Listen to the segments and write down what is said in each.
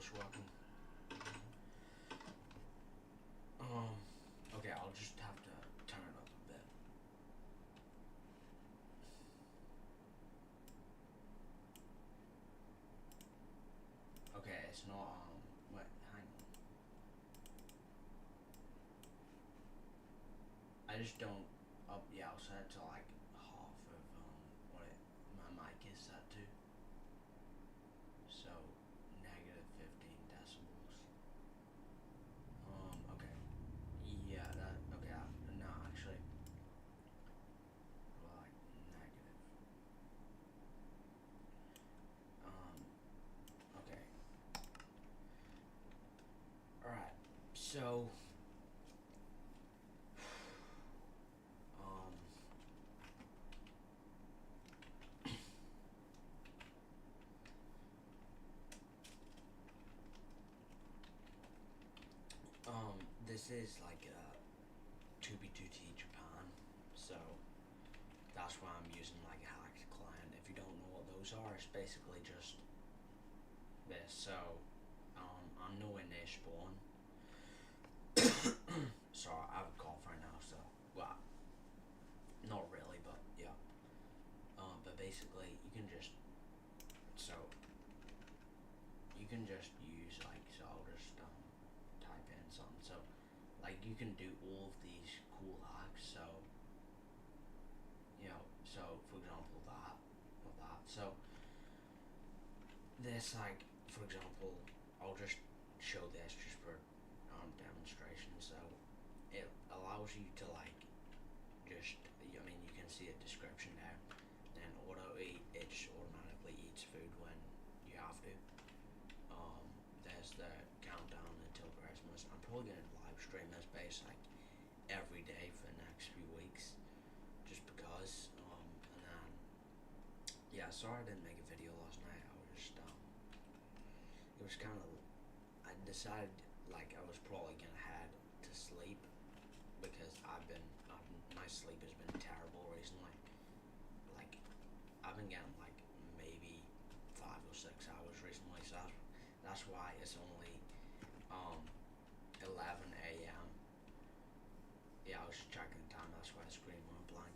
this working? Okay, I'll just have to turn it up a bit. Okay, it's not, wait, hang on. I just don't, yeah, I'll set it to like half of, what my mic is set to. So, negative 15 decibels. Okay. Yeah, okay, no, actually, like, negative. Okay. Alright, so, um, this is like a 2B2T Japan, so that's why I'm using like a hacked client. If you don't know what those are, it's basically just this. So, I'm nowhere near spawn. Sorry, I have a cough right now, so, well, not really, but yeah. But basically, so, you can just use, like, so I'll just, type in something. So, like, you can do all of these cool hacks, so, so, for example, that, or that. So, this, like, for example, I'll just show this just for, demonstration. So, it allows you to, like, just, I mean, you can see a description there. Then auto eat, it just automatically eats food when you have to. There's the countdown until Christmas. I'm probably gonna live stream this base like every day for the next few weeks, just because. And then yeah, sorry I didn't make a video last night. I was just it was kind of. I decided like I was probably gonna head to sleep because my sleep has been terrible recently. Like I've been getting like maybe 5 or 6 hours recently, so that's why it's only 11 a.m. Yeah, I was just checking the time. That's why the screen went blank.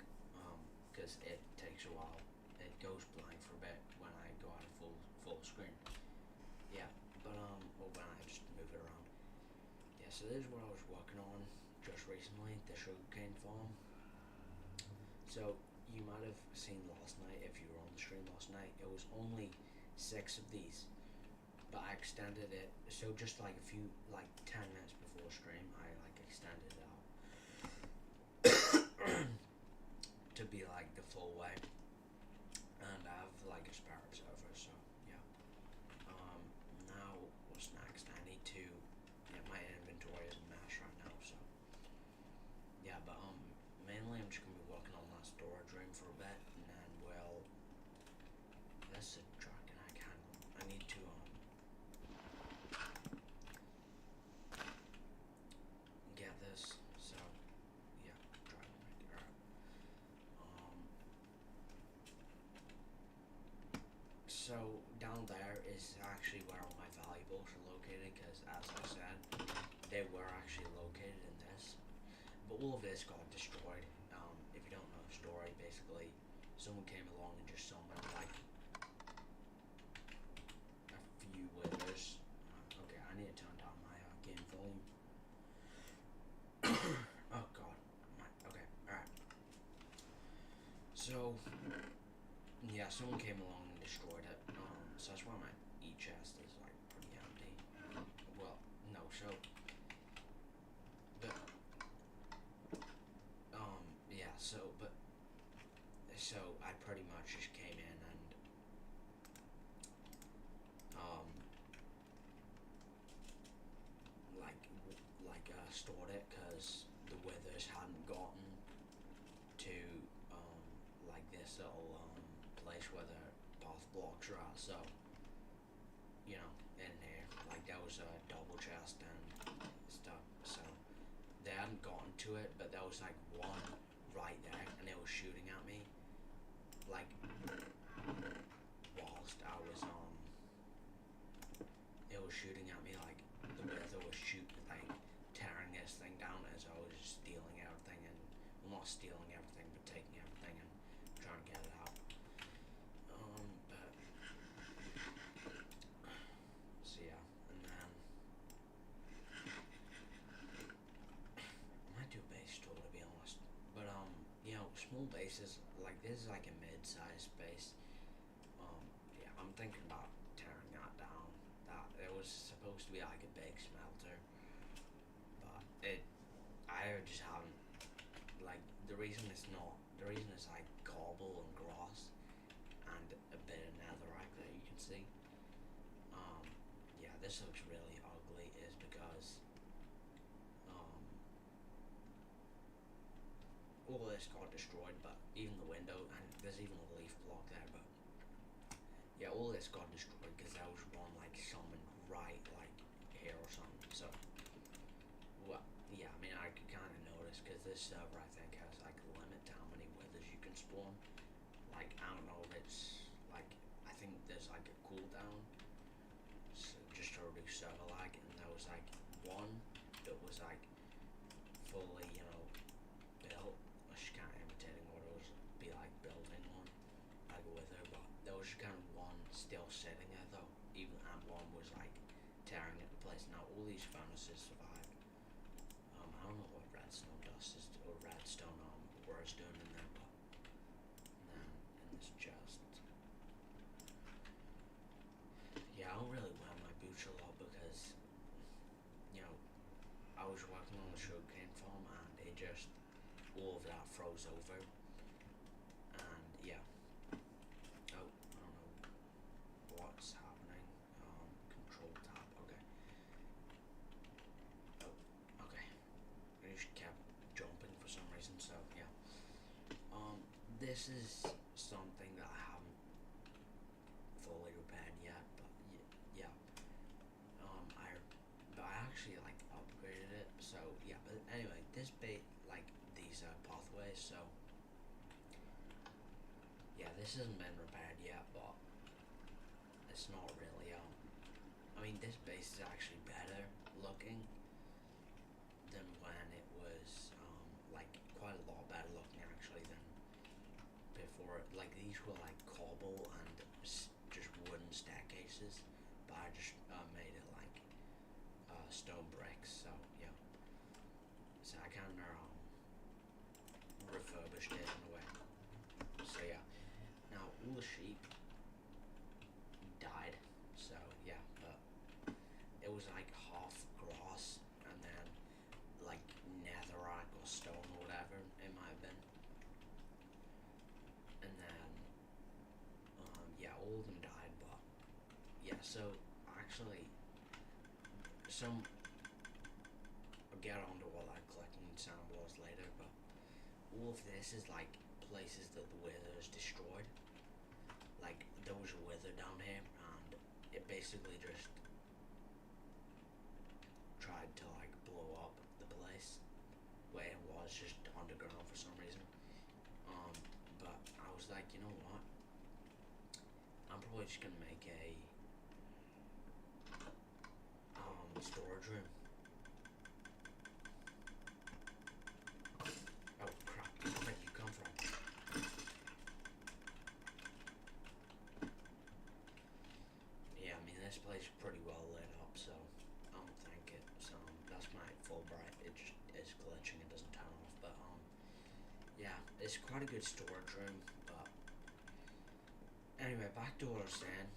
Because it takes a while. It goes blank for a bit when I go out of full screen. Yeah, but or when I just move it around. Yeah, so this is what I was working on just recently, the sugarcane farm. So you might have seen last night, if you were on the stream last night, it was only 6 of these, but I extended it. So just like a few, like 10 minutes before stream, I like extended it out to be like the full way, and I have like a spare observer. So yeah. Now what's next? I need to. Yeah, my inventory is a mess right now. So yeah, but mainly I'm just gonna be working on that storage room for a bit, and then this is a truck, and I need to get this. So yeah, driving right. So down there is actually where all my valuables are located, because as I said, they were actually located in this. But all of this got destroyed. If you don't know the story, basically, someone came along and just summoned like a few withers. Okay, I need to turn down my game volume. Oh god. Okay, alright. So, yeah, someone came along and destroyed it. So that's why my e-chest is like pretty empty. Well, no, so, but, yeah, so I pretty much just came in and, like, stored it, because the withers hadn't gotten to, like, this little, place where the path blocks are at, so, in here, like, there was a double chest and stuff, so they hadn't gotten to it, but there was, like, one right there, and it was shooting at me, like, whilst I was, it was shooting at me, like the weather was shooting, like tearing this thing down as I was stealing everything and well, not stealing everything, but taking everything and trying to get it out. But so yeah, and then I might do a base tour to be honest. But small bases like this is like a mid-sized base. Yeah, I'm thinking about tearing that down. That it was supposed to be like a big smelter, but I just haven't like the reason it's like cobble and grass and a bit of netherrack that you can see. Um, yeah, this looks really ugly is because um all this got destroyed, but even the window and there's even a leaf block there, but yeah, all this got destroyed because there was one like summoned right like here or something. So, well, yeah, I mean I could kind of notice because this server I think has like a limit to how many withers you can spawn. Like I don't know if it's like I think there's like a cooldown, so just to reduce server lag, and there was like one that was like fully built. I was kind of imitating what it was be like building one like a wither, but there was kind of one still sitting there though, even and one was like tearing at the place. Now all these furnaces survived. I don't know what redstone dust is or redstone ore is doing in there, but then in this chest. Yeah, I don't really wear my boots a lot because I was working on the sugarcane farm and it just all of that froze over and yeah. Oh, I don't know what's happening. Control tab. Okay. Oh, okay. I just kept jumping for some reason. So yeah. This is something that I haven't fully repaired yet, but yeah. I actually like upgraded it. So yeah. But anyway, this bait like these pathways. So yeah, this hasn't been repaired yet, but it's not really. I mean, this base is actually better looking than when it was like quite a lot better looking actually than before. Like these were like cobble and just wooden staircases, but I just made it like stone bricks. So yeah, so I kind of refurbished it in a way. So yeah, now all the sheep died. So yeah, but it was like half grass and then like netherrack or stone or whatever it might have been. And then yeah, all of them died, but yeah, so actually some I'll get onto what like collecting sound was later, but all of this is like places that the withers destroyed. Like there was a wither down here and it basically just tried to like blow up the place where it was just underground for some reason. But I was like, you know what? I'm probably just gonna make a storage room. Oh crap! Where did you come from? Yeah, I mean this place is pretty well lit up, so I don't think it's that's my full bright. It just is glitching. It doesn't turn off, but yeah, it's quite a good storage room. But anyway, back to what I was saying.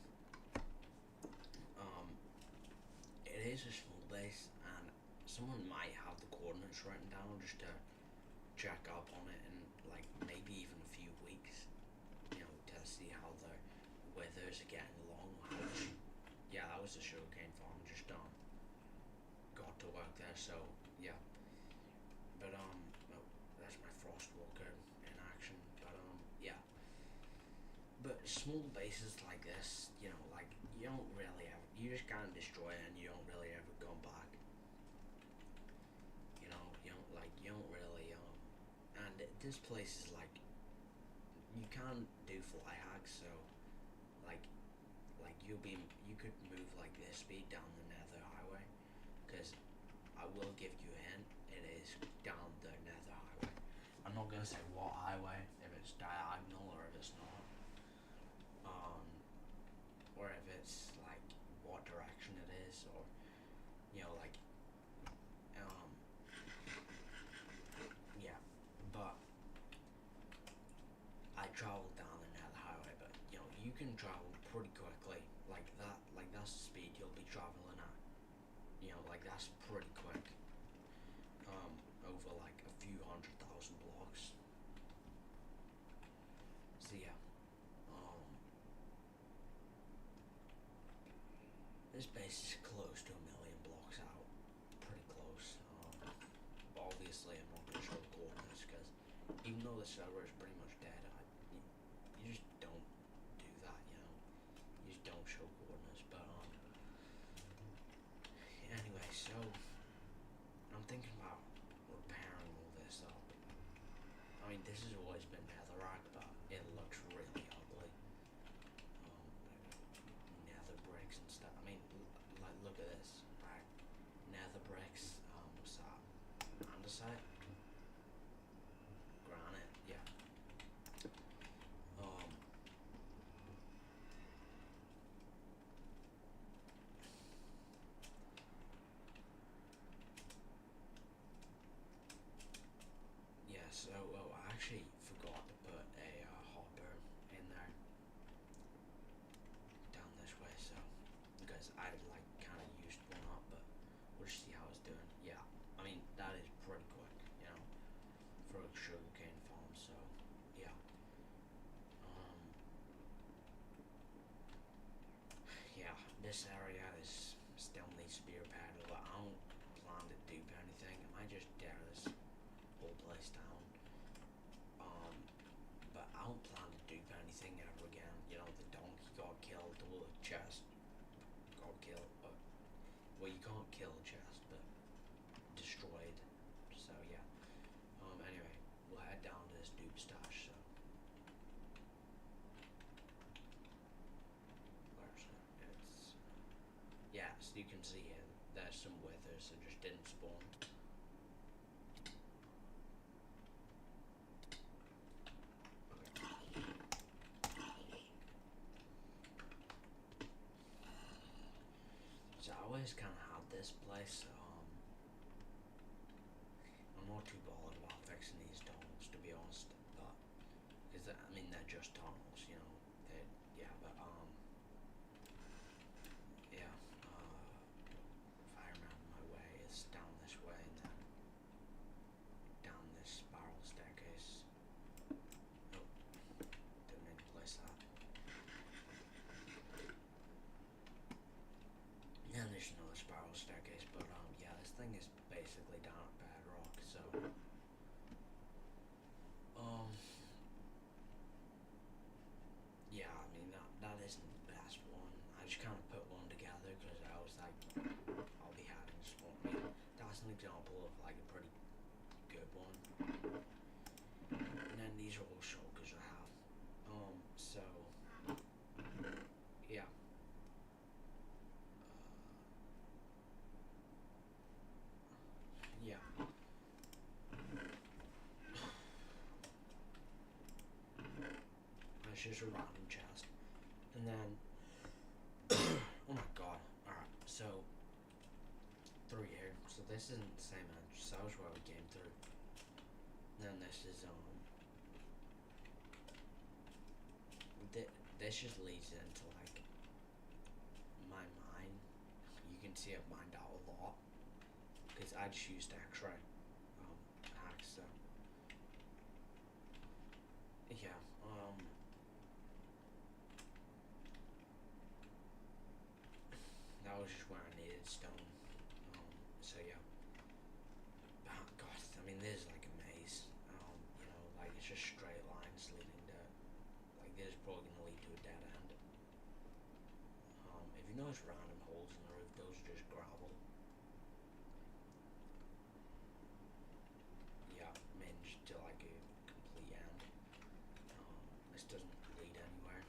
It is a small base, and someone might have the coordinates written down just to check up on it in like maybe even a few weeks, to see how the withers are getting along. Yeah, that was the sugarcane farm. Just got to work there, so yeah. But oh, that's my frost walker in action. But yeah. But small bases like this, like you don't really ever, you just kind of destroy it and you don't really ever go back. You don't really, and this place is like, you can't do fly hacks, so like you could move like this speed down the Nether highway, because I will give you a hint, it is down the Nether highway. I'm not gonna say what highway, if it's diagonal or if it's not, or if it's like what direction it is, or like yeah. But I traveled down the Nether highway, but you can travel pretty quickly, like that. Like that's the speed you'll be traveling at. Like that's pretty quick. Over like a few 100,000 blocks. So yeah. This base is close to 1,000,000 blocks out. Pretty close. But obviously I'm not gonna show coordinates because even though the server is pretty much dead, you just don't do that. You just don't show coordinates. But anyway, so I'm thinking about repairing all this up. I mean, this has always been netherrack, but it looks really ugly. Nether bricks and stuff. I mean, like look at this, right? Nether bricks. What's that? Andesite? Granite. Yeah. Yeah. So, I actually forgot to put a hopper in there down this way. So, because I like kind of used one up, but we'll just see how it's doing. Yeah. I mean, that is pretty quick, for a sugarcane farm. So, yeah. Yeah, this area is still needs to be repaired, but I don't plan to do anything. I might just tear this whole place down. But I don't plan to do anything ever again. The donkey got killed, the chest got killed, but well, you can't kill a chest, but destroyed. So yeah. Anyway, we'll head down to this dude stash. So where's it? It's yeah. So you can see here, there's some withers that just didn't spawn. So I always kind of had this place. I'm not too bothered about fixing these tunnels, to be honest. But because I mean they're just tunnels, They yeah, but yeah. If I remember my way, it's down this way and then down this spiral staircase. Oh, didn't mean to place that. And there's another spiral staircase, but yeah, this thing is basically down at bedrock, so yeah, I mean that isn't the best one. I just kind of put one together because I was like, I'll be having this one. I mean, that's an example of like a pretty good one. And then these are all shulkers I have. So yeah. Yeah. That's just a random chest. And then oh my god. Alright, so through here. So this isn't the same entrance. That was where we came through. And then this is this just leads into like my mine. You can see I've mined out a lot because I just used X-ray axe. So yeah. That was just where I needed stone. So yeah. Oh god, I mean this is like a maze. Like it's just straight lines leading to like this is probably gonna lead to a dead end. If you notice random holes in the roof, those are just gravel. Yeah, managed to like a complete end. This doesn't lead anywhere.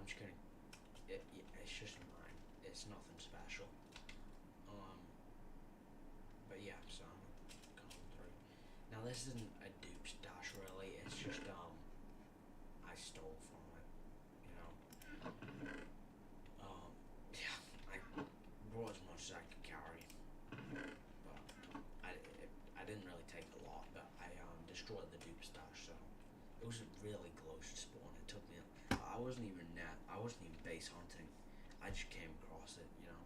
I'm just gonna. It's just mine. It's nothing special. Um, but yeah, so I'm going through. Now this isn't a dupe stash really. It's just I stole from it. You know. Yeah, I brought as much as I could carry, but I didn't really take a lot. But I destroyed the dupe stash, so it was really close to spawn. It took me. I wasn't even net. I wasn't even base hunting. I just came across it, you know.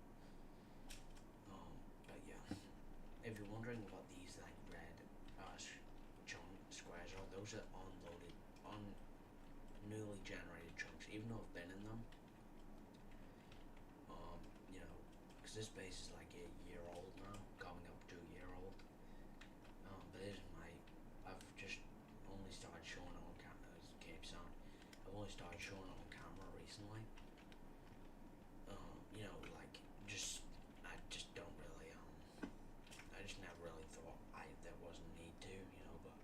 But yeah, if you're wondering what these like red chunk squares are, those are unloaded, newly generated chunks. Even though I've been in them, you know, because this base is like a year old now, coming up to a year old. But it is my. I've just only started showing it on camera. Cape Sound. I've only started showing it on camera recently. You know, like I just don't really I just never really thought there wasn't a need to, you know, but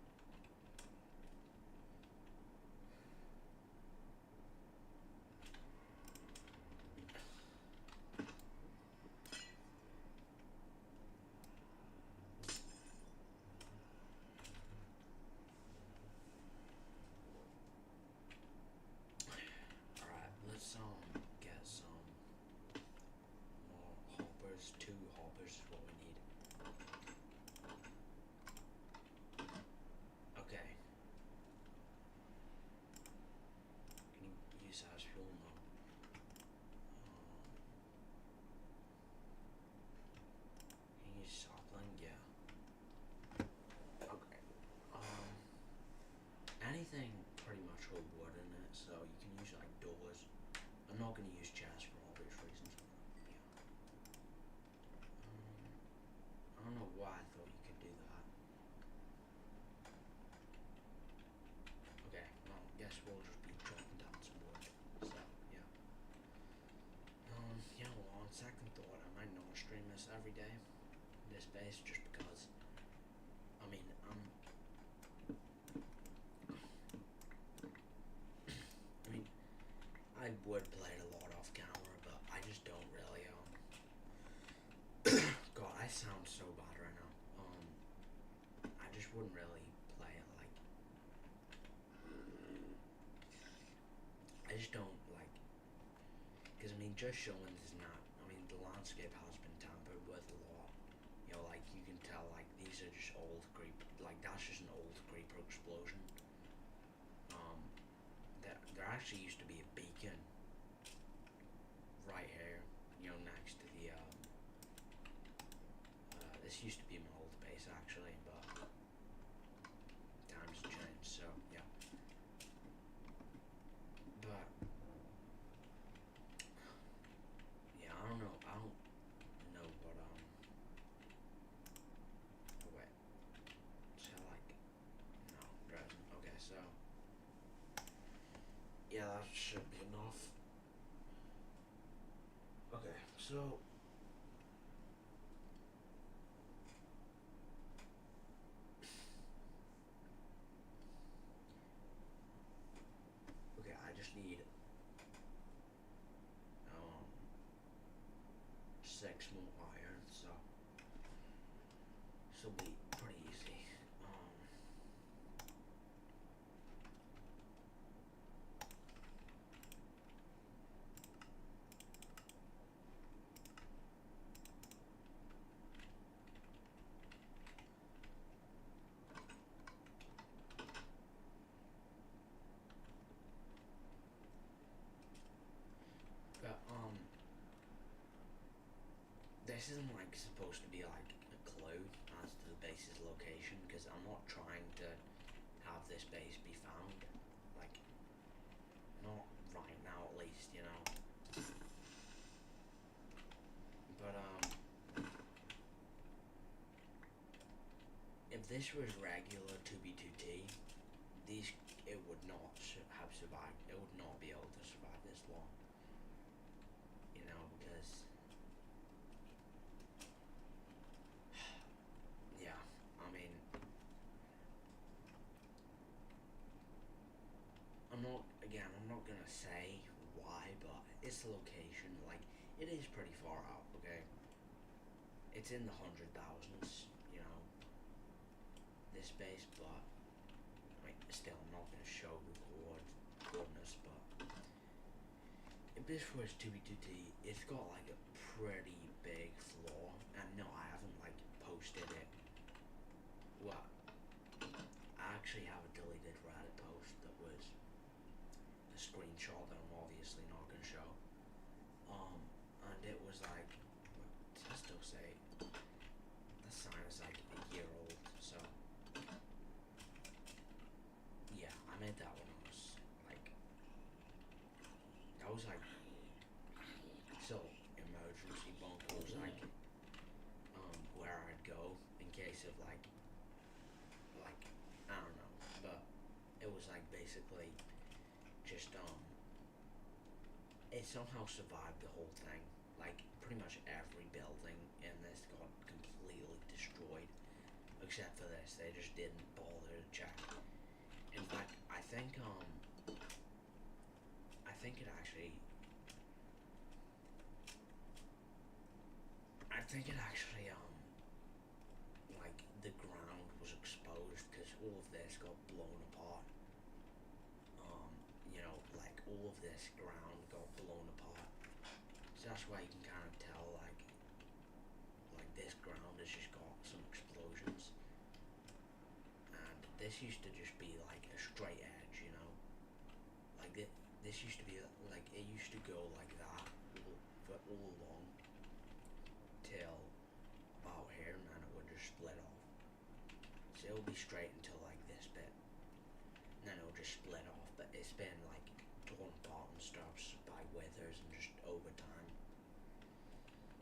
alright, let's get some more hoppers. 2 hoppers is what we need. Okay. Can you use that as fuel? No. Can you use sapling? Yeah. Okay. Anything pretty much with wood in it, so you can use like doors. I'm not gonna use chests for obvious reasons. Yeah. I don't know why I thought you could do that. Okay, well, guess we'll just be chopping down some wood. So, yeah. Yeah, well, on second thought, I might not stream this every day. This base, just because. I mean, I would play it a lot off camera, but I just don't really, God, I sound so bad right now. I just wouldn't really play it like. I just don't like. Because, I mean, just showing is not. I mean, the landscape has been tampered with a lot. You know, like, you can tell, like, these are just old creep. Like, that's just an old creeper explosion. There actually used to be a beacon right here, you know, next to the, this used to be my old base, actually, but times changed, so, yeah. But, yeah, I don't know what, oh, wait, so, like, no, driving, okay, so, yeah, that should be enough. Okay, so, okay, I just need, 6 more iron, so, this will be pretty easy. But, this isn't like supposed to be like a clue as to the base's location, because I'm not trying to have this base be found, like, not right now at least, you know. But if this was regular 2B2T, it would not have survived. It would not be able to survive this long, you know, because yeah, I mean, I'm not gonna say why, but it's the location. Like, it is pretty far out. Okay, it's in the hundred thousands. You know, this base, but like, still, I'm not gonna show the coordinates, but if this was 2B2T, it's got like a pretty big flaw, and no, I haven't like posted it. Well, I actually have a deleted Reddit post that was a screenshot that I'm obviously not gonna show. And it was like, what does it still say? The sign is like a year old, so yeah, I made that when I was like, that was like, so emergency bunker was like, where I'd go in case of like, I don't know, but it was like basically just, it somehow survived the whole thing. Like, pretty much every building in this got completely destroyed, except for this. They just didn't bother to check. In fact, I think it actually, like, the ground was exposed because all of this got blown apart. You know, like, all of this ground got blown apart. So that's why you can kind of tell, like this ground has just got some explosions. And this used to just be like a straight edge, you know? Like, this used to be, like, it used to go like that for all along till about here, and then it would just split off. So it'll be straight until like this bit, and then it'll just split off. But it's been like torn apart and stuff by withers and just over time.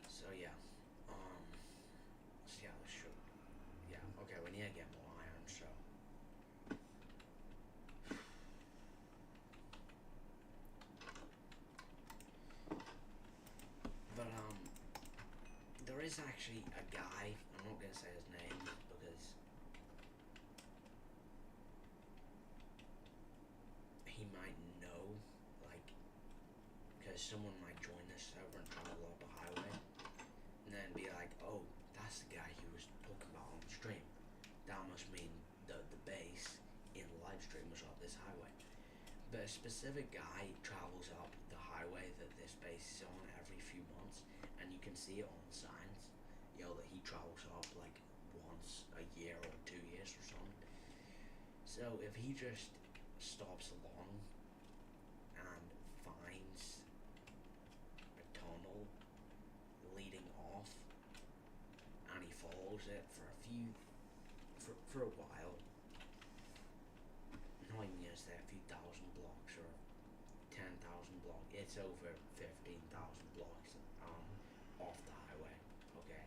So yeah, yeah, let's show. Yeah, okay, we need to get more iron. So but there is actually a guy. I'm not gonna say his name because he might know, like, because someone might join this server and travel up a highway, and then be like, oh, that's the guy he was talking about on the stream. That must mean the base in the live stream was up this highway. But a specific guy travels up the highway that this base is on every few months, and you can see it on the signs, you know, that he travels up like once a year or 2 years or something. So if he just stops along and finds a tunnel leading off, and he follows it for for a while, not even gonna say a few thousand blocks or 10,000 blocks. It's over 15,000 blocks off the highway. Okay,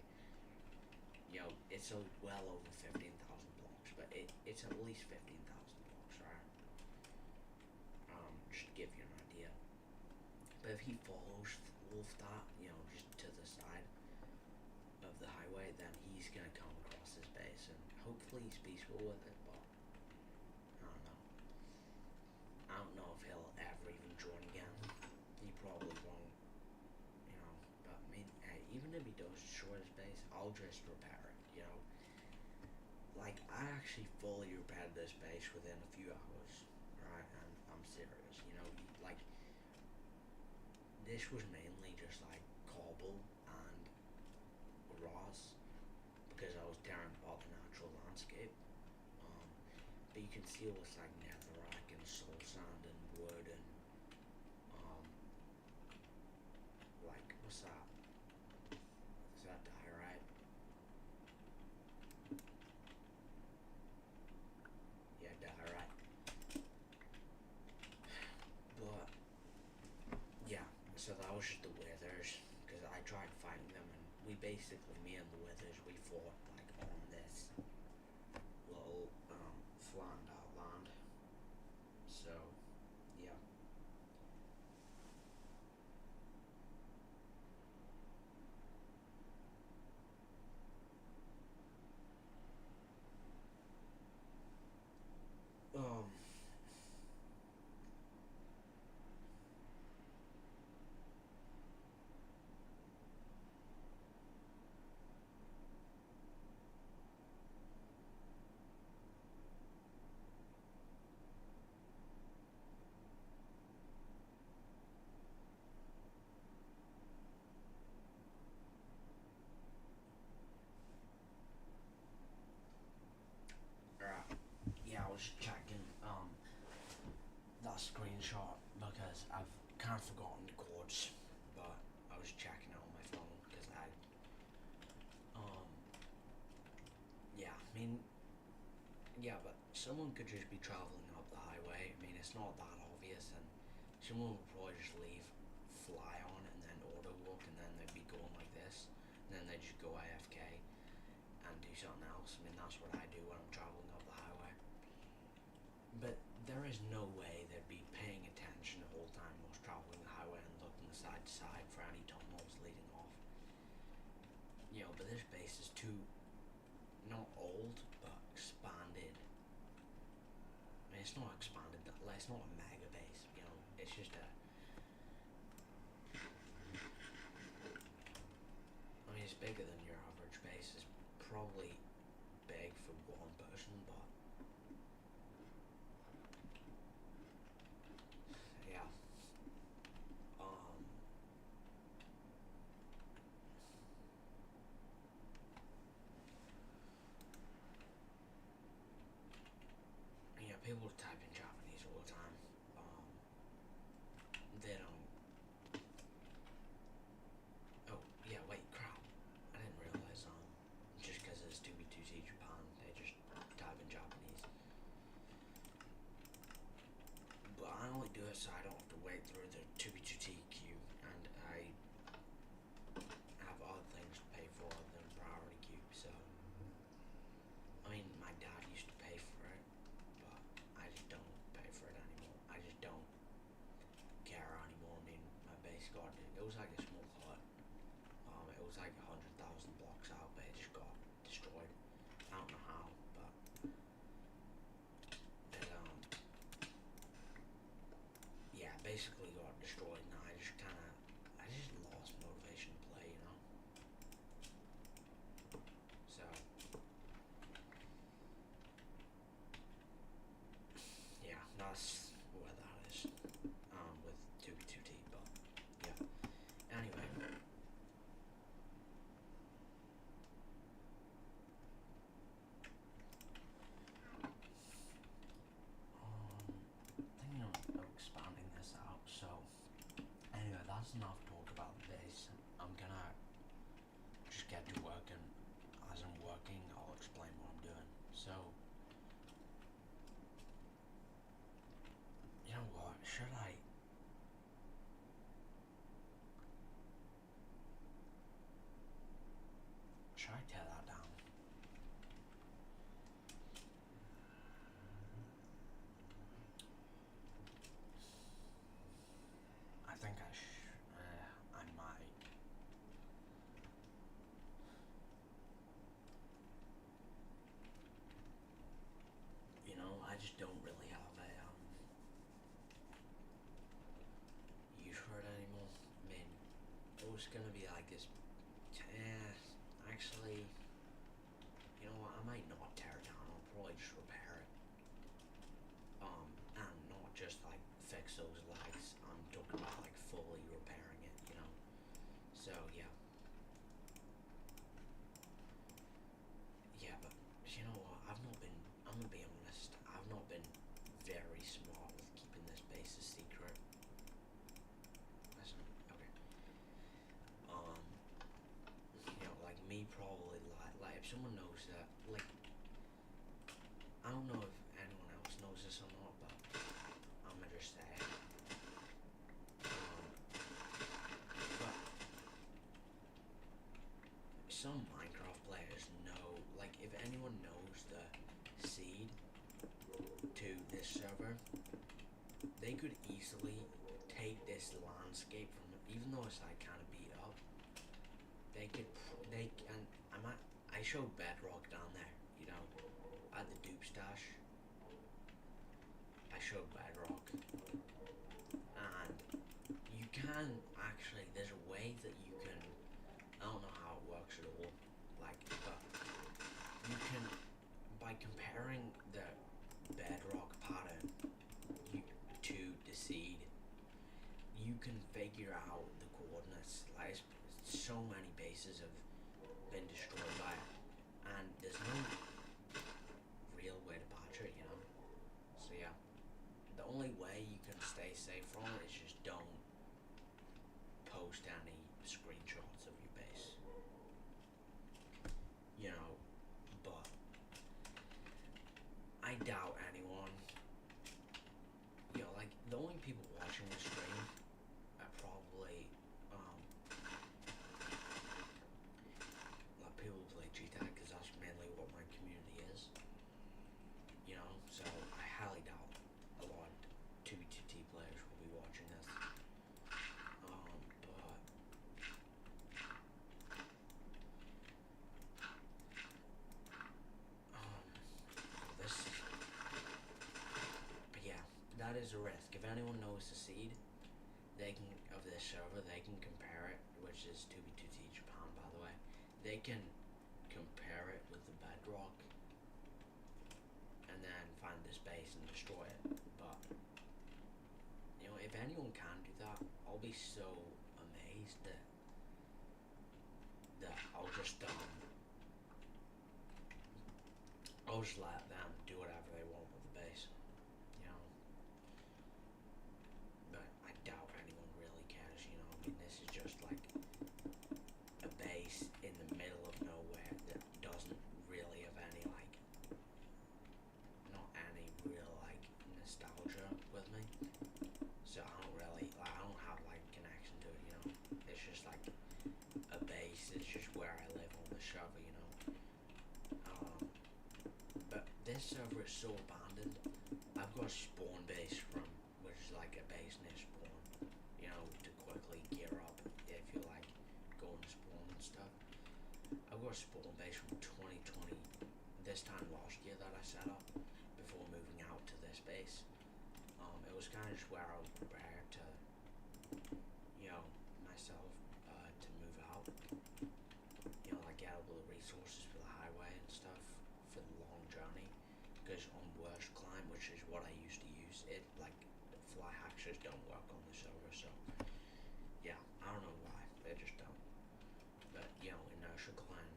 you know, it's well over 15,000 blocks, but it's at least 15,000 blocks, right? Just to give you an idea. But if he follows all of that, you know, just to the side of the highway, then he's gonna come across this base, and hopefully he's peaceful with it. But I don't know. I don't know if he'll ever even join again. He probably won't, you know. But I mean, hey, even if he does destroy his base, I'll just repair it, you know. Like, I actually fully repaired this base within a few hours, right? And I'm serious, you know. Like, this was mainly just like cobble and grass because I was tearing apart the natural landscape. But you can see all this like netherrack and soul sand and wood and like, what's that? Is that diorite? Yeah, diorite. But yeah, so that was just the withers because I tried fighting them, and we basically, me and the withers, we fought like on this little flattened out land. So yeah. Um screenshot because I've kind of forgotten the codes, but I was checking it on my phone because um, yeah, I mean, yeah, but someone could just be traveling up the highway. I mean, it's not that obvious, and someone would probably just leave, fly on, and then auto walk, and then they'd be going like this, and then they just go AFK and do something else. I mean, that's what I do when I'm traveling up the highway. But there is no way they'd be paying attention the whole time I was traveling the highway and looking side to side for any tunnels leading off. You know, but this base is too, not old, but expanded. I mean, it's not expanded, it's not a mega base, you know, it's just a, I mean, it's bigger than your average base. It's probably big for one person, but yeah. Um, yeah, people type in Japanese all the time. They don't. Oh, yeah, wait, crap. I didn't realize, just because it's 2B2C Japan, they just type in Japanese. But I only do it so I don't have to wait through the 2B2T queue, and I have other things to pay for than priority queue, so. I mean, my dad used to pay for it, but I just don't pay for it anymore. I just don't care anymore. I mean, my base got, it was like a small hut. It was like 100,000 blocks out, but it just got destroyed. I don't know how, but it yeah, basically got destroyed. And I just lost motivation to play, you know. So yeah, that's where that is. With 2B2T, but yeah. Anyway. Thinking of expanding this out, so anyway, that's enough talk about the base. I'm gonna just get to work, and as I'm working, I'll explain what I'm doing. So, you know what, should I tear that down? I think I might. You know, I just don't really have a use for it anymore. I mean, it was gonna be like this. Actually, you know what? I might not tear it down. I'll probably just repair it. And not just like fix those lags. I'm talking about like fully repairing it. You know. So yeah. Yeah, but you know what? I'm gonna be honest, I've not been very smart with keeping this base a secret. Listen, okay. You know, like me probably like if someone knows that, like, I don't know if anyone else knows this or not, but I'm gonna just say it. But some Minecraft players know, like, if anyone knows the seed to this server, they could easily take this landscape from it, even though it's like kind of beat up. They can. I showed Bedrock down there, you know, at the dupe stash. I showed Bedrock, and you can actually. There's a way that you can. I don't know how it works at all, like, but you can, by comparing the Bedrock pattern to the seed, you can figure out the coordinates. Like, so many bases have been destroyed by it, and there's no real way to patch it, you know. So yeah, the only way you can base safe from it is just don't post any screenshots of your base. You know, but I doubt anyone. You know, like the only people watching the stream are probably like people who play GTAG because that's mainly what my community is. You know, so I highly doubt a lot of 2v2T players will be watching this. But this, but yeah, that is a risk. If anyone knows the seed, they can of this server, they can compare it, which is 2v2T Japan, by the way. They can compare it with the bedrock, and then find this base and destroy it. But you know, if anyone can do that, I'll be so amazed that I'll just let them do whatever they want with the base. You know. But I doubt anyone really cares, you know. I mean, this is just like a base in the middle of nowhere that doesn't really have any like, not any real like nostalgia with me. So I don't really, like, I don't have like connection to it, you know. It's just like a base. It's just where I live on the server, you know. But this server is so abandoned. I've got a spawn base from, which is like a base near spawn, you know, to quickly gear up if you like going to spawn and stuff. I've got a spawn base from 2020, this time last year that I set up before moving out to this base. It was kind of just where I was prepared to, you know, myself to move out. You know, like get all the resources for the highway and stuff for the long journey. Because on Worst Climb, which is what I used to use, it like the fly hatches don't work on the server, so yeah, I don't know why, they just don't. But you know, Inertia Climb,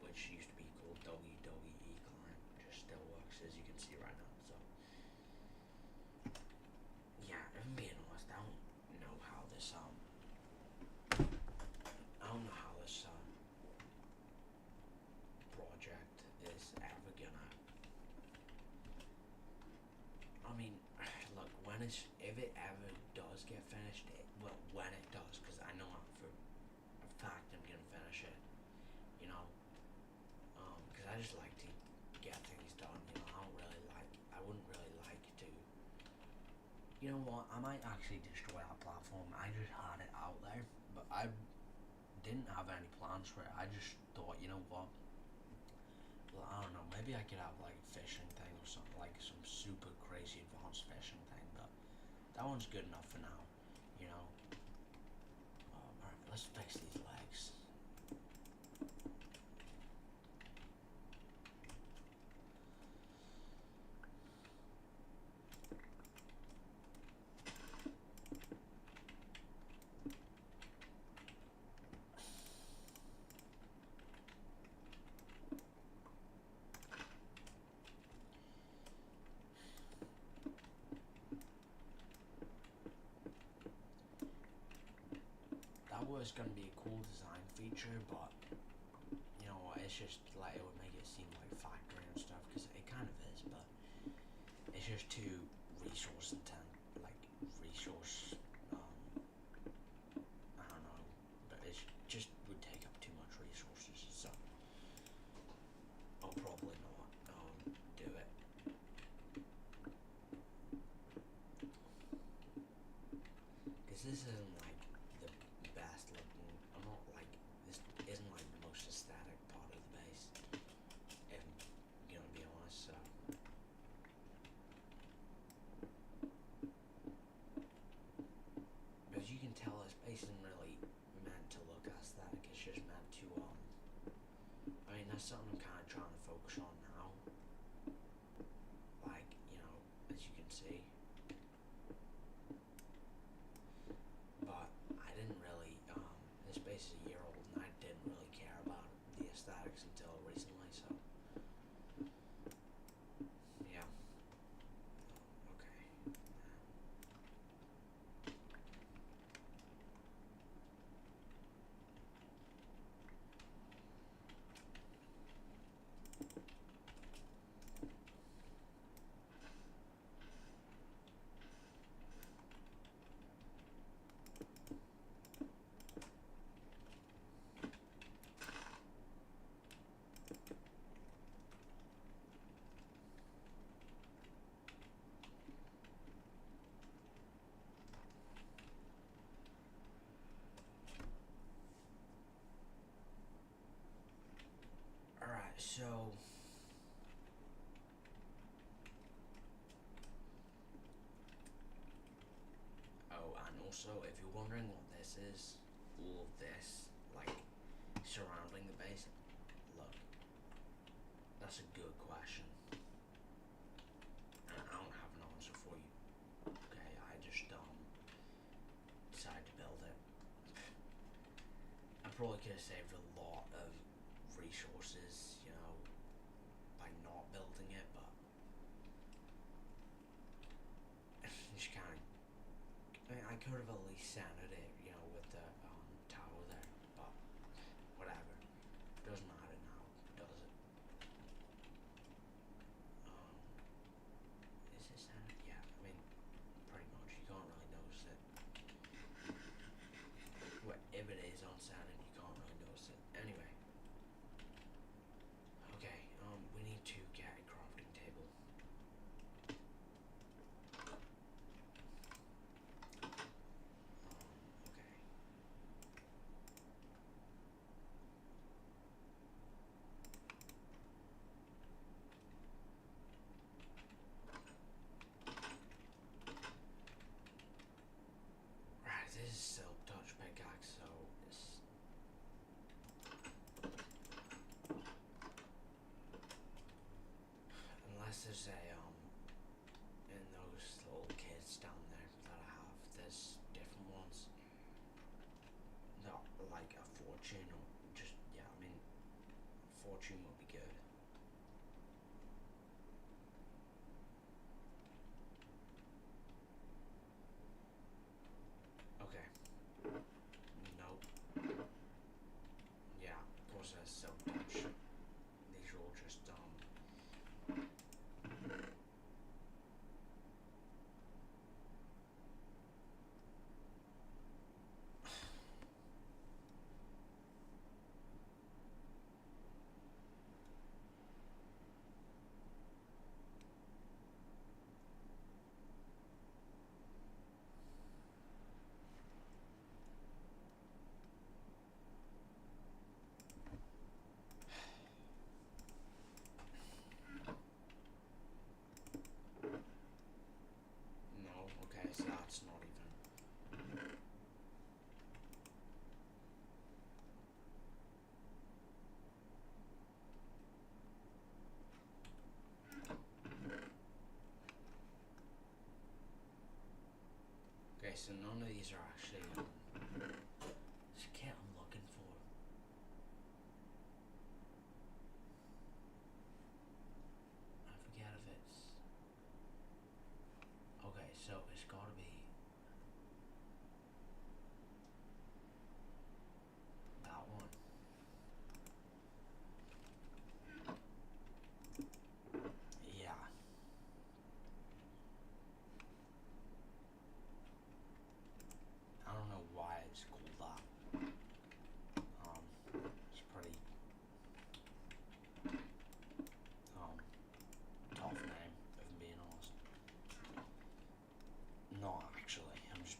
which used to be called WWE Climb, just still works as you can see right now. So yeah, if I'm being honest, I don't know how this project is ever gonna. I mean, look, if it ever does get finished, well, when it does, because I know for a fact I'm gonna finish it, you know, because I just like to get things done, you know. I wouldn't really like to, you know what, I might actually destroy that platform. I just had it out there, but I didn't have any plans for it. I just thought, you know what, well, I don't know, maybe I could have like a fishing thing or something, like some super crazy advanced fishing thing, but that one's good enough for now, you know. Alright, let's fix these legs. That was gonna be a cool design feature, but you know what, it's just like, it would make it seem like factory and stuff, because it kind of is, but it's just too resource intense, like resource, I don't know, but it just would take up too much resources, so I'll probably not do it. Because this isn't like the best looking, I'm not like, this isn't like the most aesthetic part of the base, if I'm gonna be honest, so. But as you can tell, this base isn't really meant to look aesthetic, it's just meant to, I mean, that's something I'm kind of trying to focus on now, like, you know, as you can see. But I didn't really, this base is a year old, and I didn't really care about the aesthetics until recently, so. Yeah. Okay. also, if you're wondering what this is, all of this, like, surrounding the base, look, that's a good question. And I don't have an answer for you. Okay, I just, decided to build it. I probably could have saved a lot of resources, you know, by not building it, but just kind of, I mean, I could have at least centered it, you know, with the tower there, but whatever. Doesn't matter now, does it? Um, is it centered? Yeah, I mean, pretty much. You can't really notice it. Well, if it is uncentered, you can't really notice it. Anyway. Okay, we need to get a crafting table. Okay. Right, this is silk touch pickaxe, so it's unless there's a in those little kits down there that I have, there's different ones. Not like a fortune or just yeah, I mean fortune would be good. Okay. Nope. Yeah, of course there's silk touch. These are all just no, okay, so that's not even okay, so none of these are actually this kit I'm looking for. I forget if it's okay, so it's gotta be that one. Yeah. I don't know why it's called that. It's pretty tough name, if I'm being honest. No, actually, I'm just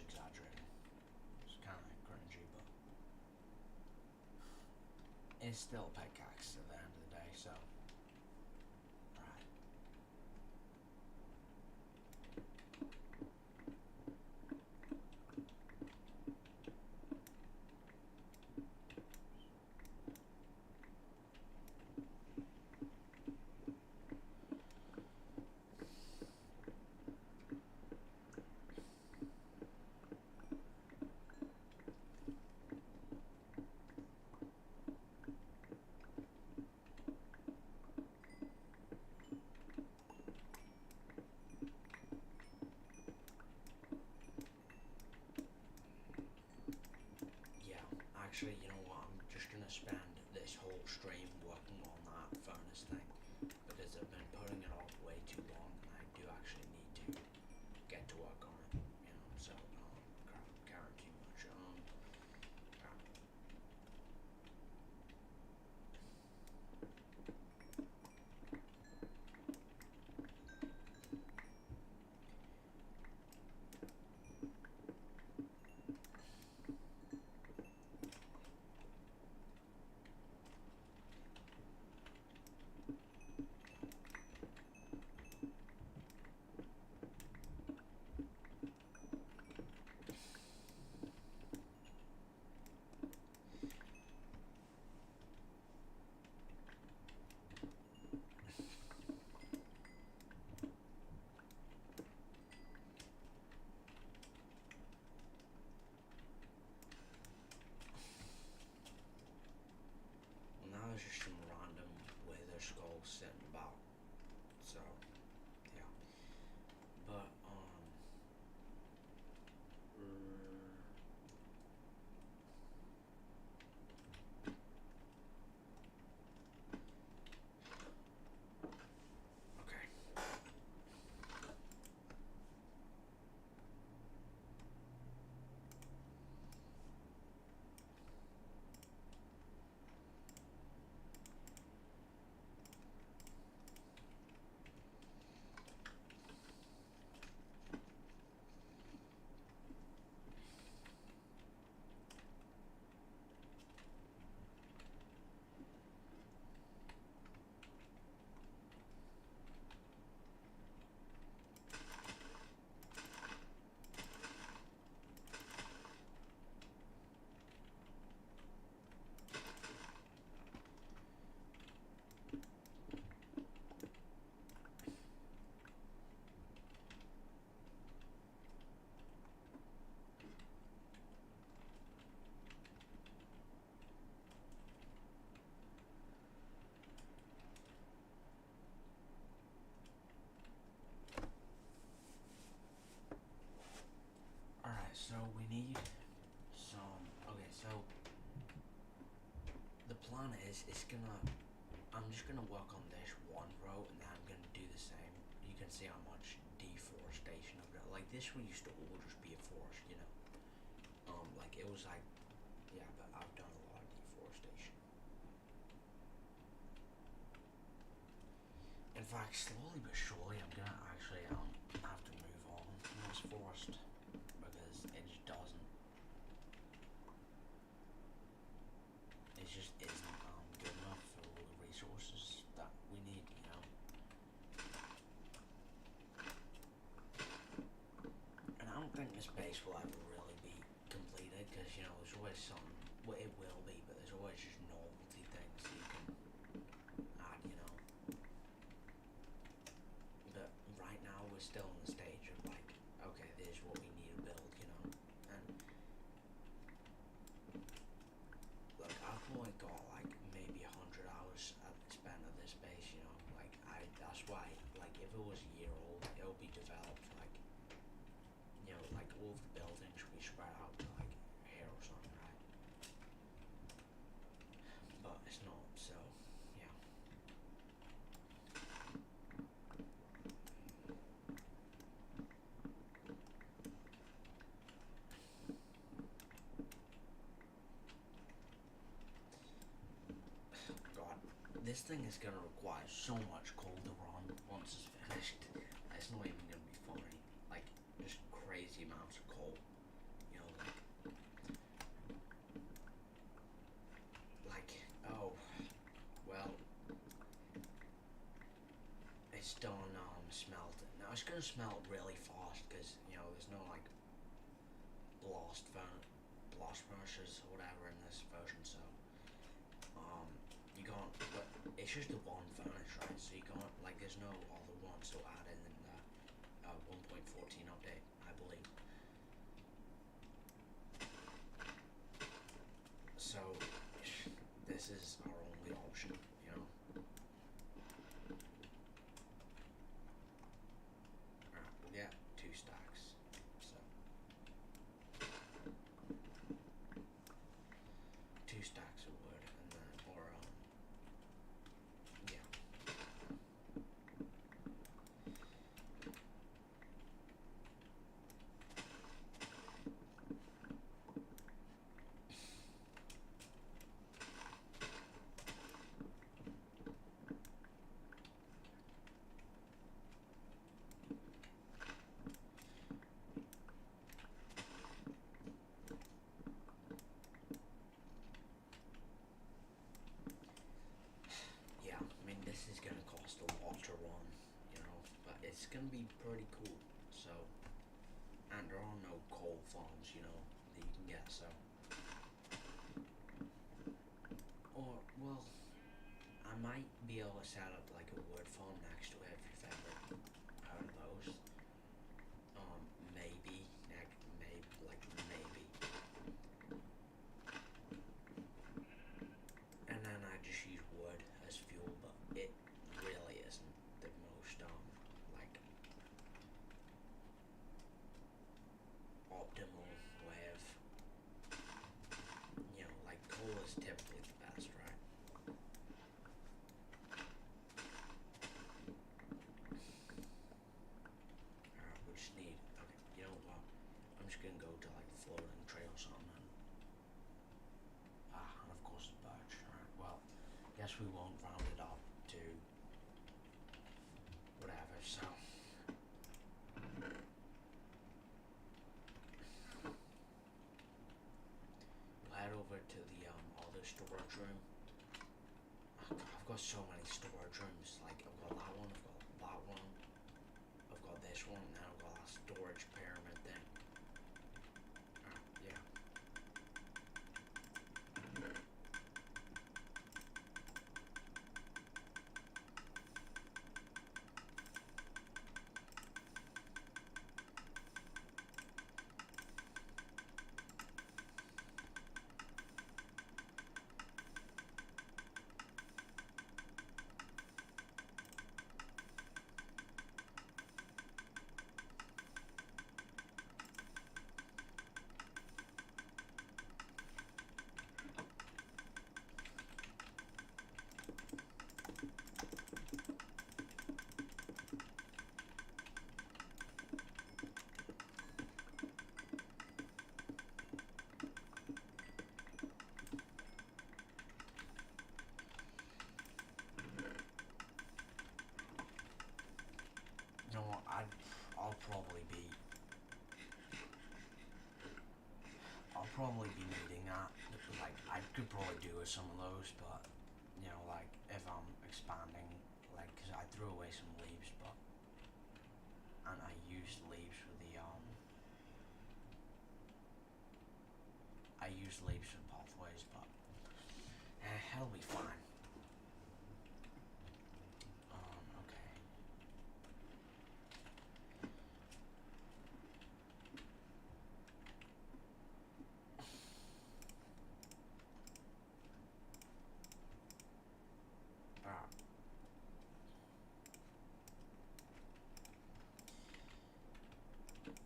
exaggerating. It's kind of cringy, but it's still a pickaxe at the end of the day, so. Right. plan is, I'm just gonna work on this one row, and then I'm gonna do the same. You can see how much deforestation I've got. Like this one used to all just be a forest, you know. Like it was like, yeah, but I've done a lot of deforestation. In fact, slowly but surely, I'm gonna actually have to move on from this forest because it just doesn't. It just isn't good enough for all the resources that we need, you know. And I don't think this base will ever really be completed because you know there's always something. Well, it will be, but there's always just novelty things you can add, you know. But right now we're still in the stage of like, okay, this is what we need to build, you know. And look, I've only got like maybe 100 hours spent on this base, you know. Like that's why, like if it was a year old, it'll be developed like, you know, like all of the buildings should be spread out to like here or something, right? But it's not, so yeah. God, this thing is gonna require so much coal to run once it's finished. It's not even gonna be funny. Like, just crazy amounts of coal. You know, like oh, well, it's done smelting. Now it's gonna smelt really fast because you know there's no like blast furnaces or whatever in this version, so you can't. But it's just the one furnace, right? So you can't like there's no other one so added in the 1.14 update, I believe. So this is our only option, you know. Alright, we'll get 2 stacks. So 2 stacks of wood and then or yeah. Yeah, I mean this is gonna cost a lot to run, you know, but it's gonna be pretty cool. So, and there are no coal farms, you know, that you can get. So, or well, I might be able to set up like a wood farm next to it if you've ever heard of those. Maybe maybe, and then I just use wood as fuel, but it really isn't the most like optimal way of, you know, like coal is typically the best, right? Alright, we just need, okay, you know what? I'm just gonna go to like the floating trail or something. And of course the birch. Alright, well, guess we won't round it up to whatever, so. We'll head over to the other storage room. I've got so many storage rooms. Like I've got that one, I've got that one, I've got this one, and then I've got a storage pyramid thing. Yeah. probably be needing that. Like, I could probably do with some of those, but, you know, like, if I'm expanding, like, because I threw away some leaves, but, and I used leaves for the, I used leaves for pathways, but, it'll be fine. Okay.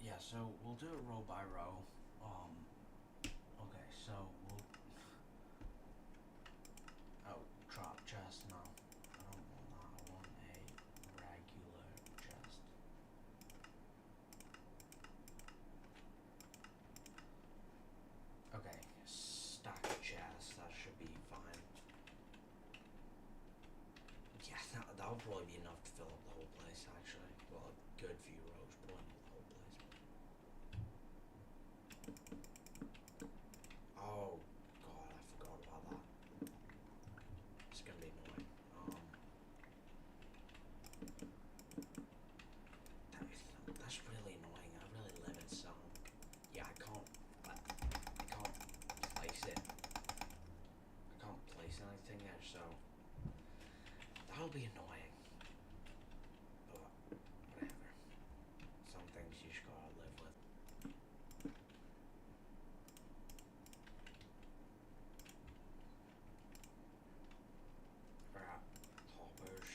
Yeah, so we'll do it row by row. Okay, so we'll. Oh, drop chest. No, I don't want that. I want a regular chest. Okay, stack of chests. That should be fine. Yeah, that'll probably be enough to fill up the whole place. Actually, well, a good few rows, probably not the whole place. Oh God, I forgot about that. It's gonna be annoying. That's really annoying. I really live in some. Yeah, I can't place it. I can't place anything there, so that'll be annoying. But whatever. Some things you just gotta live with. Alright, hoppers.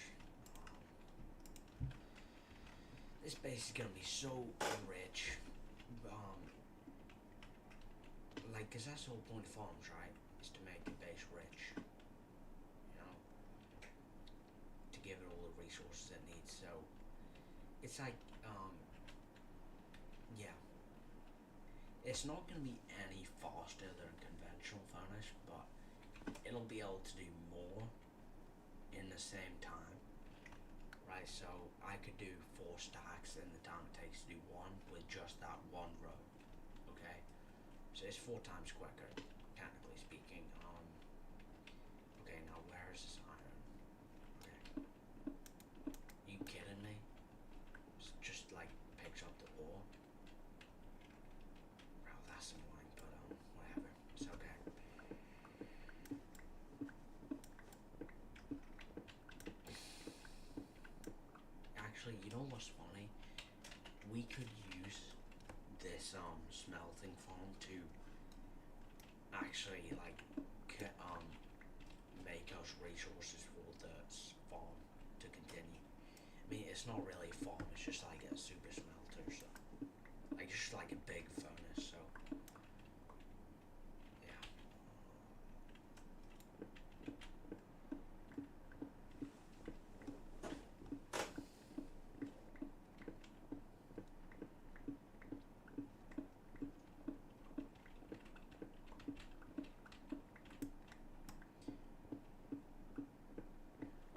This base is gonna be so rich. Like, cause that's the whole point of farms, right? Is to make the base rich. You know, to give it all the resources it needs. So it's like, yeah, it's not gonna be any faster than conventional furnace, but it'll be able to do more in the same time, right? So I could do 4 stacks in the time it takes to do one with just that one row. Okay, so it's 4 times quicker, technically speaking. Okay, now where is this iron? Okay, you kidding me? It's just like picks up the ore. Well, that's annoying, but whatever. It's okay. Actually, you know what's funny? We could use this smelting farm to actually like make us resources for the farm to continue. I mean, it's not really a farm, it's just like a super smelter, so like just like a big furnace, so yeah.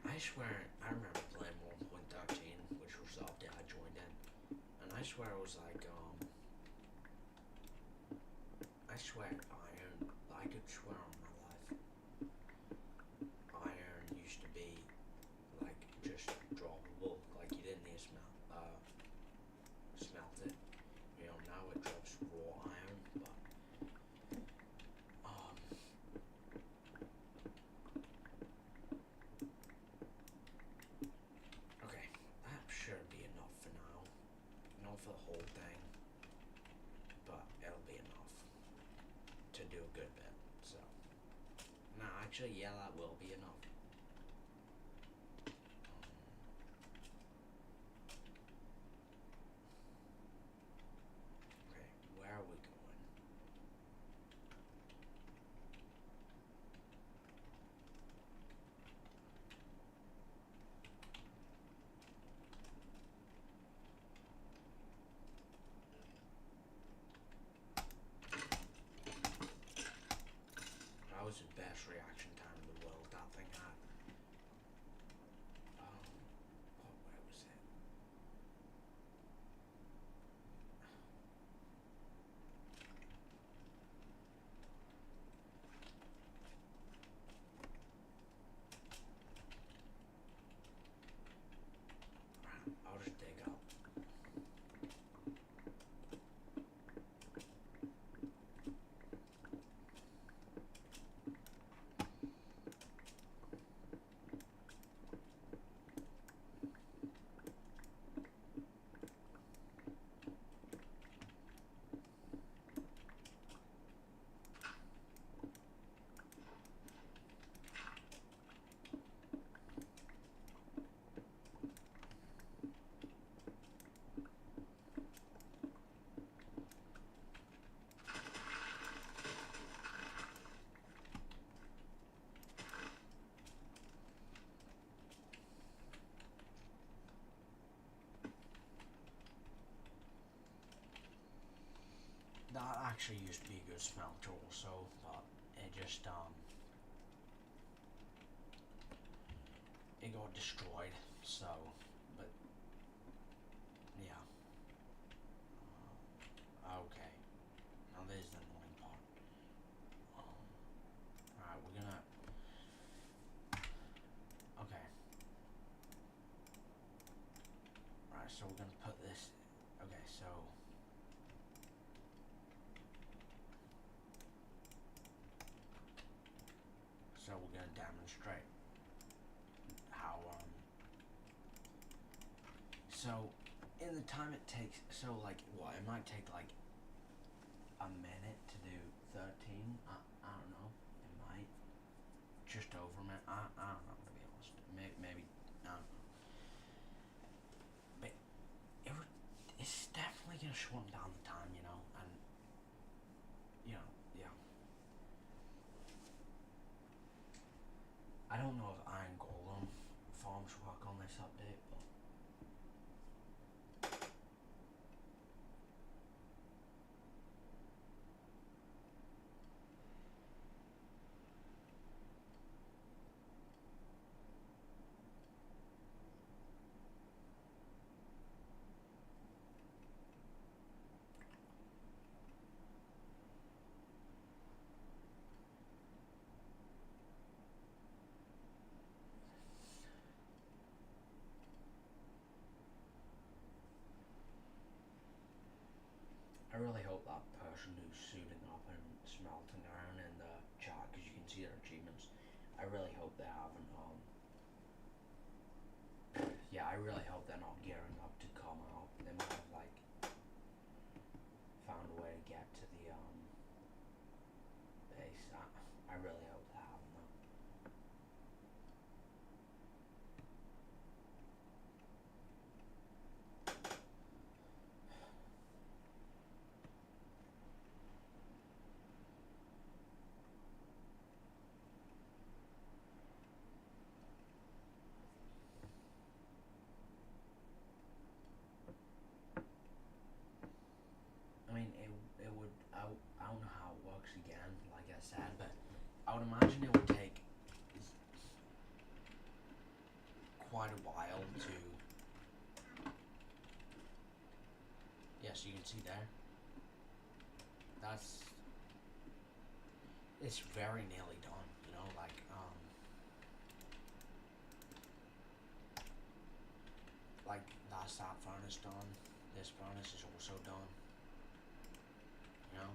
I swear, I remember playing 1.13, which was the update I joined in, and I swear it was like, I swear iron, I could swear on my life, iron used to be like just droppable, like you didn't need to smelt it. You know, now it drops raw iron, but okay, that should be enough for now. Not for the whole thing, but it'll be enough to do a good bit. So, no, actually, yeah, that will be enough. Okay, where are we going? That was the best reaction time in the world that thing had. that actually used to be a good smelter also, but it just it got destroyed. So, but yeah. Okay. Now there's the annoying part. Alright, we're gonna. Okay. Right, so we're gonna put this. Okay, so. So we're gonna demonstrate how so in the time it takes, so like what, it might take like a minute to do 13. I don't know. It might just over a minute. I don't know, to be honest. Maybe I don't know. But it's definitely gonna shorten down the time, and yeah. I don't know if Iron Golem farms work on this update, but I really hope that person who's suiting up and smelting iron in the chat, because you can see their achievements. I really hope they haven't. Yeah, I really hope they're not gearing up to come out. They might have like found a way to get to the base. I really hope they haven't though. I mean, it would. I don't know how it works again, like I said, but I would imagine it would take quite a while to. Yes, you can see there. That's. It's very nearly done, like that's that furnace done. This furnace is also done. You know,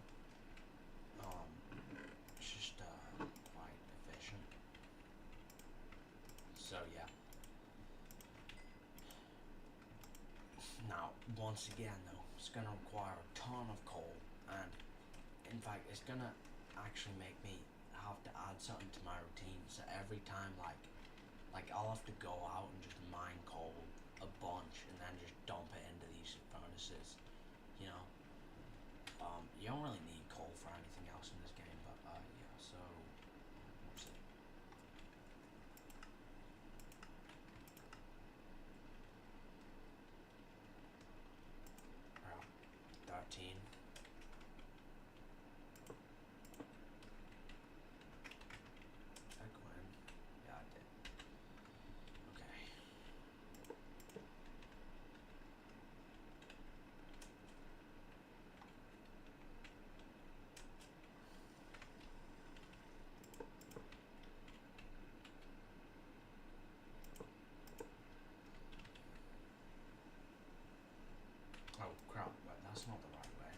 it's just quite efficient. So yeah. Now, once again though, it's gonna require a ton of coal, and in fact, it's gonna actually make me have to add something to my routine. So every time, like I'll have to go out and just mine coal a bunch, and then just dump it into these furnaces. You know, you don't really need coal for anything else in this game, but yeah. So, what's it? 13. Did I go in? Yeah, I did. Okay. Oh crap! But that's not the right way.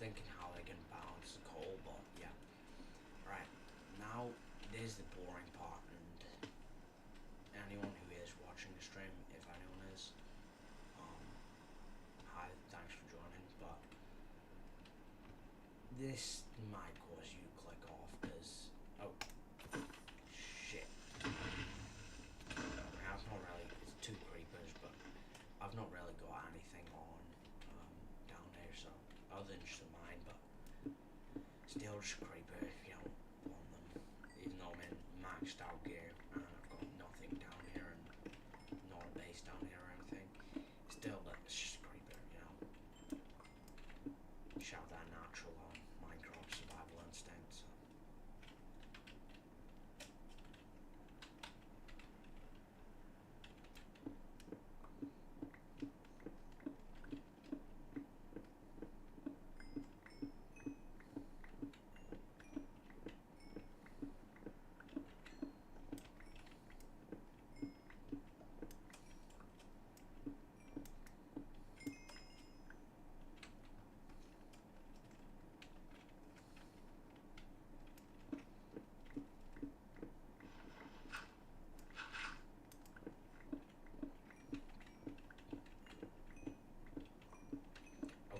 thinking how they can balance the coal, but yeah. Right, now there's the boring part, and anyone who is watching the stream, if anyone is, um, hi, thanks for joining, but this might cause you to click off, because, oh, shit. I've not really, it's two creepers, but I've not really got anything on, down there, so, other than just a mine, but still just a creeper if you don't want them, even though I'm in maxed out gear, and I've got nothing down here, and not a base down here or anything, still, it's just a creeper, you know, shout that natural on Minecraft survival instinct, so.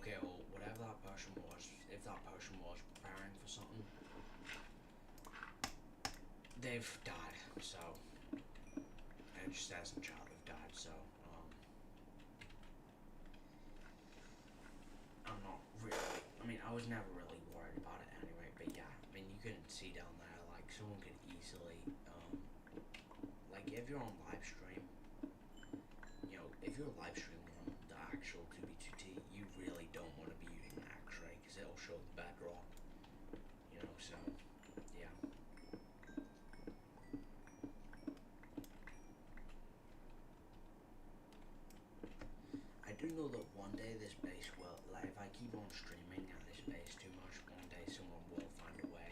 Okay, well, whatever that person was, if that person was preparing for something, they've died, so, it just says in chat they've died, so, I'm not really, I mean, I was never really worried about it anyway, but yeah, I mean, you can see down there, like, someone could easily, like, if you're on live stream, you know, if you're live streaming on the actual 2B2T, you really don't want to be using X-ray, because it'll show the bedrock, you know, so, yeah. I do know that one day this base will, like, if I keep on streaming at this base too much, one day someone will find a way,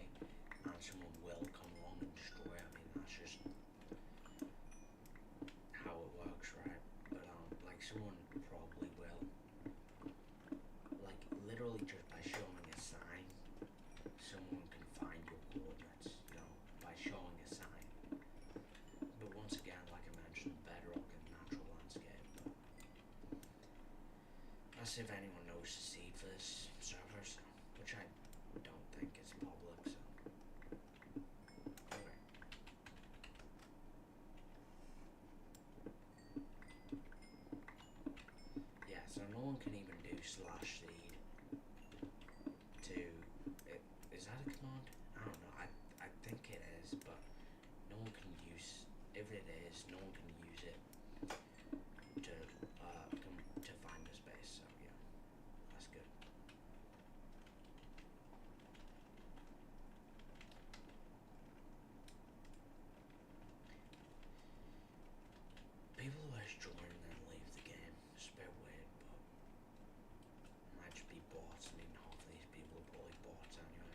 and someone will come along and destroy it. I mean, that's just how it works, right? But, like, someone probably will. Like, literally just by showing a sign, someone can find your coordinates, you know, by showing a sign. But once again, like I mentioned, bedrock and natural landscape, but that's if anyone knows the seed for this server, so, which I don't think is public, so. Okay. Yeah, so no one can even do slash seed to, is that a command? I don't know, I think it is, but no one can use, if it is, no one can use it to, to find the space, so yeah, that's good. People always join and then leave the game, it's a bit weird, but it might just be bots. I mean, half of these people are probably bots anyway.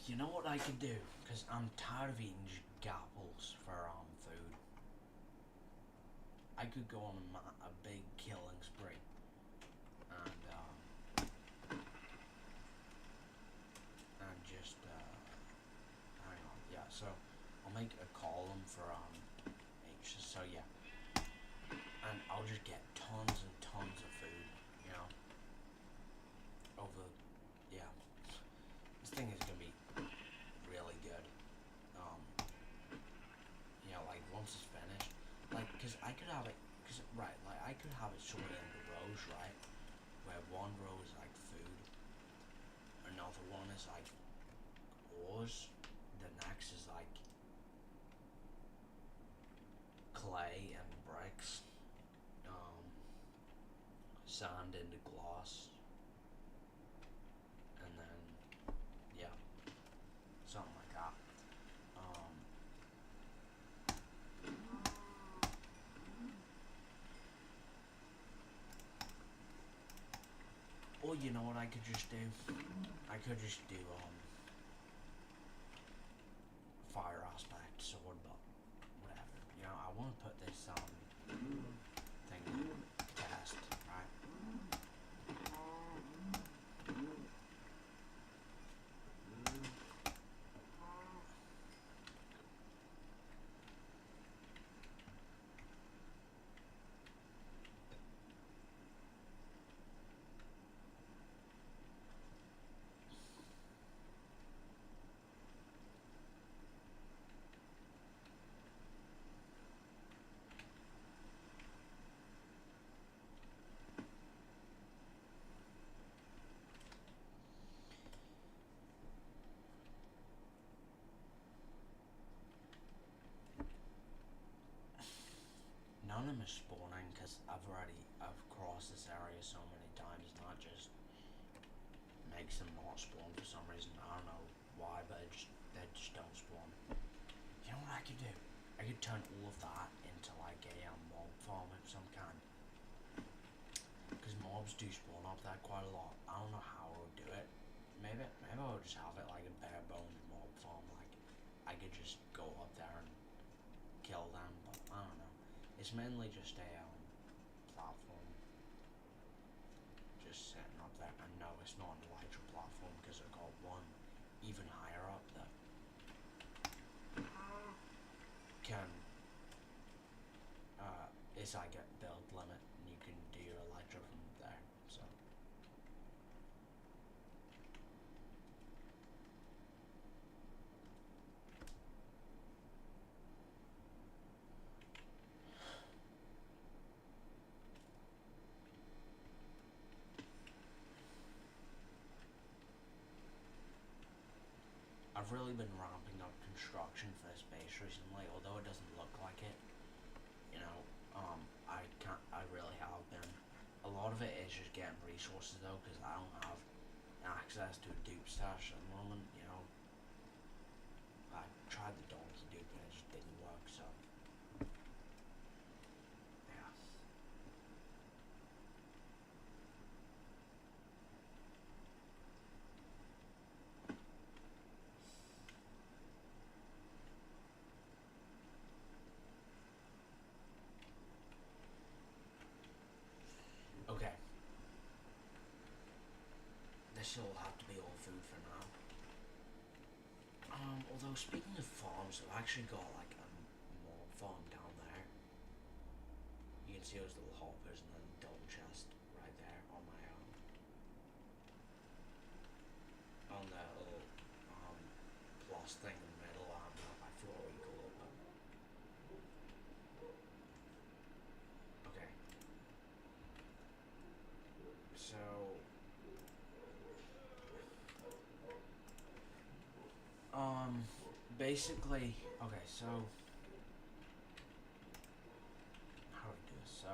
You know what I could do? Because I'm tired of eating gapples for food. I could go on a big killing spree. And just, hang on, yeah, so I'll make a column for each. So yeah, and I'll just get tons and tons of food, you know, over, yeah. This thing is gonna be really good. Um, you know, like once it's finished, like, cause I could have it, cause right, like I could have it sorted into rows, right, where one row is like food, another one is like ores, the next is like clay and bricks, um, sand into glass, and then yeah, something like that. Um, or you know what I could just do? I could just do fire aspect sword, but whatever. You know, I want to put this thing to test, right? None of them are spawning because I've crossed this area so many times. It's not just makes them not spawn for some reason. I don't know why, but they just don't spawn. You know what I could do? I could turn all of that into like a mob farm of some kind. Because mobs do spawn up there quite a lot. I don't know how I would do it. Maybe I would just have it like a bare bones mob farm. Like I could just go up there and kill them, but I don't know. It's mainly just a platform, just sitting up there. And no, it's not an elytra platform because I got one even higher up that can it's like a build limit, and you can do your elytra from there. So I've really been ramping up construction for this base recently, although it doesn't look like it. You know, I really have been. A lot of it is just getting resources though, because I don't have access to a dupe stash at the moment. You know, I tried the donkey dupe and it just didn't work. So yeah. Okay. This will have to be all food for now. Although speaking of farms, I've actually got like a mob farm down there. You can see those little hoppers and then the double chest right there on my on that little plus thing in the middle. I forgot what you call it, but okay. So basically, okay. So how do I do this? So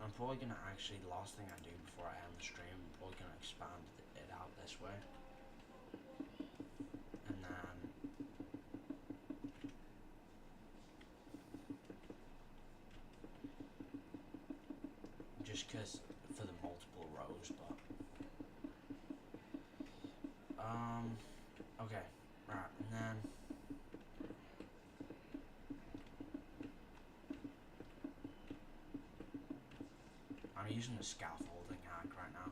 I'm probably gonna actually, the last thing I do before I end the stream, I'm probably gonna expand it out this way, and then just cause for the multiple rows, but okay, right, and then I'm using the scaffolding hack right now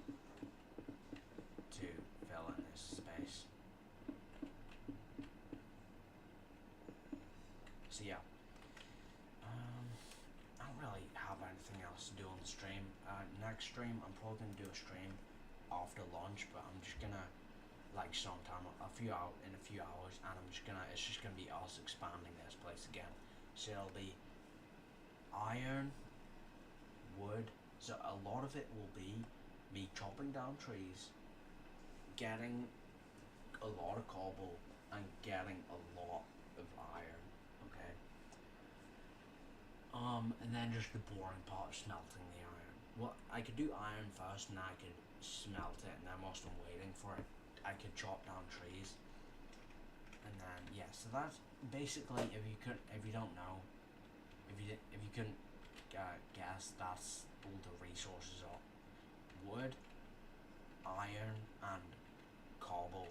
to fill in this space. yeah. I don't really have anything else to do on the stream. Next stream, I'm probably gonna do a stream after lunch, but I'm just gonna like sometime in a few hours, and it's just gonna be us expanding this place again. So it'll be iron, wood. So a lot of it will be me chopping down trees, getting a lot of cobble, and getting a lot of iron. Okay. And then just the boring part of smelting the iron. Well, I could do iron first, and I could smelt it, and then whilst I'm waiting for it, I could chop down trees, and then yeah. So that's basically, if you don't know, if you couldn't guess, that's all the resources are: wood, iron, and cobble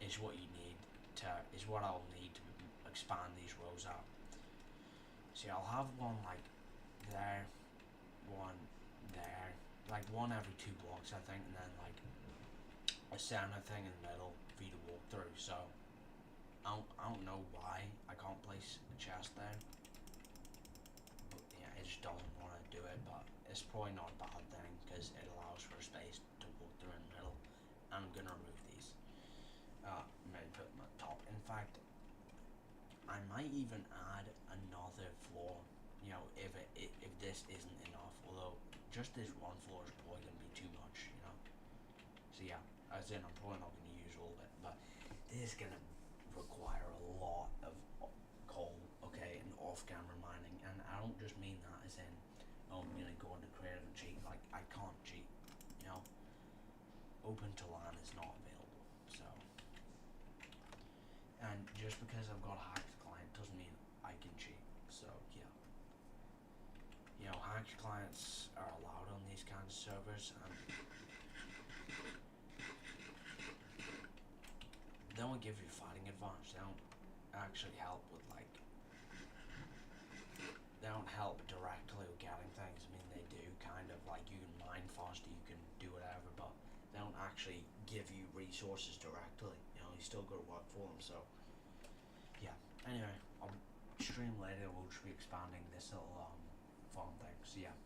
is what you need is what I'll need to expand these rows out. See, I'll have one like there, one there, like one every 2 blocks, I think, and then like a center thing in the middle for you to walk through. So I don't know why I can't place a chest there, but yeah, it just doesn't want to do it. But it's probably not a bad thing because it allows for space to walk through in the middle. I'm gonna remove these. Maybe put them at the top. In fact, I might even add another floor. You know, if this isn't enough, although just this one floor is probably gonna be too much. You know. So yeah, as in I'm probably not gonna use all of it, but this is gonna require a lot of coal, okay, and off-camera mining, and I don't just mean that as in, oh, I'm gonna go into creative and cheat. Like I can't cheat. You know, open to LAN is not available. So. And just because I've got a hacked client doesn't mean I can cheat. So yeah. You know, hacked clients are allowed on these kinds of servers, and they don't give you fighting advantage. They don't actually help with like they don't help directly with getting things. I mean they do kind of, like you can mine faster, you can do whatever, but they don't actually give you resources directly. You know, you still gotta work for them, so yeah. Anyway, I'll stream later, we'll just be expanding this little farm thing. So yeah.